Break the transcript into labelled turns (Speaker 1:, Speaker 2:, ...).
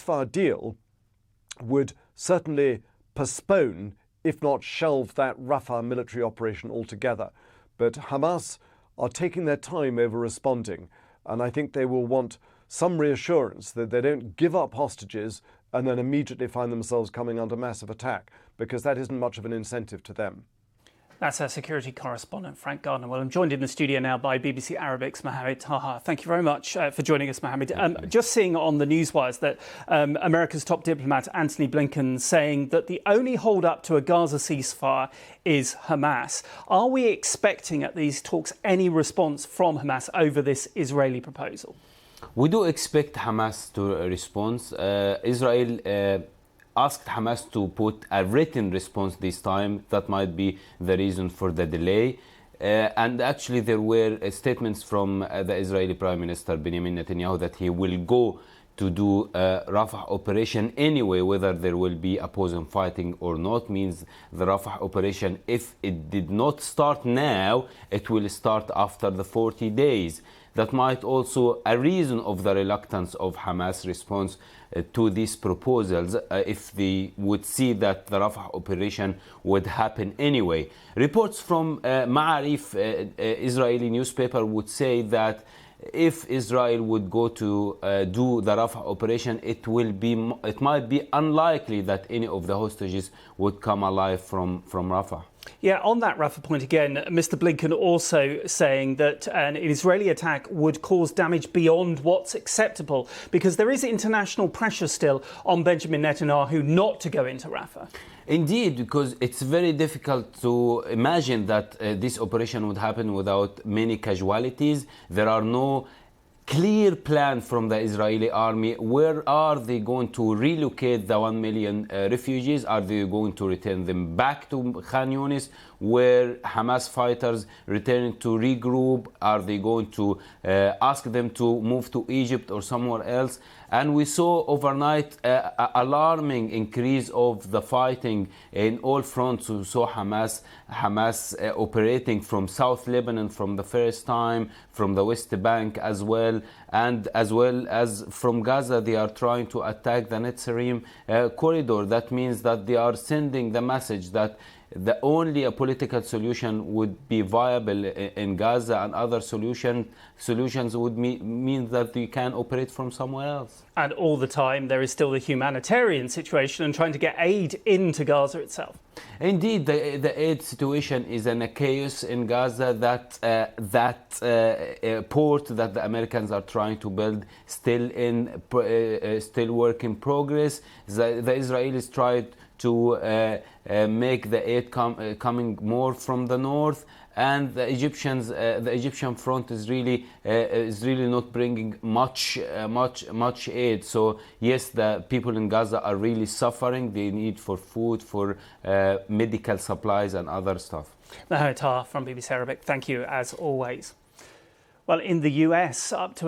Speaker 1: ceasefire deal would certainly postpone, if not shelve, that Rafah military operation altogether. But Hamas are taking their time over responding, and I think they will want some reassurance that they don't give up hostages and then immediately find themselves coming under massive attack, because that isn't much of an incentive to them.
Speaker 2: That's our security correspondent, Frank Gardner. Well, I'm joined in the studio now by BBC Arabic's Mohamed Taha. Thank you very much for joining us, Mohamed. Just seeing on the newswires that America's top diplomat, Antony Blinken, saying that the only hold-up to a Gaza ceasefire is Hamas. Are we expecting at these talks any response from Hamas over this Israeli proposal?
Speaker 3: We do expect Hamas to respond. Israel asked Hamas to put a written response this time. That might be the reason for the delay. And actually there were statements from the Israeli Prime Minister Benjamin Netanyahu that he will go to do a Rafah operation anyway, whether there will be opposing fighting or not. Means the Rafah operation, if it did not start now, it will start after the 40 days. That might also a reason of the reluctance of Hamas response to these proposals, if they would see that the Rafah operation would happen anyway. Reports from Ma'arif, Israeli newspaper, would say that if Israel would go to do the Rafah operation, it might be unlikely that any of the hostages would come alive from Rafah.
Speaker 2: Yeah, on that Rafah point again, Mr. Blinken also saying that an Israeli attack would cause damage beyond what's acceptable, because there is international pressure still on Benjamin Netanyahu not to go into Rafah.
Speaker 3: Indeed, because it's very difficult to imagine that this operation would happen without many casualties. There are no clear plan from the Israeli army. Where are they going to relocate the 1 million refugees? Are they going to return them back to Khan Yunis, where Hamas fighters return to regroup? Are they going to ask them to move to Egypt or somewhere else? And we saw overnight alarming increase of the fighting in all fronts. We saw Hamas operating from South Lebanon from the first time, from the West Bank as well, and as well as from Gaza. They are trying to attack the Netzarim corridor. That means that they are sending the message that the only a political solution would be viable in Gaza, and other solutions would mean that we can operate from somewhere else.
Speaker 2: And all the time there is still the humanitarian situation and trying to get aid into Gaza itself.
Speaker 3: Indeed, the aid situation is in a chaos in Gaza. That port that the Americans are trying to build still work in progress. The Israelis tried to make the aid coming more from the north, and the Egyptian front is really not bringing much aid. So yes, the people in Gaza are really suffering. They need for food, for medical supplies and other stuff.
Speaker 2: Mohamed Taha from BBC Arabic, thank you as always. Well, in the US, up to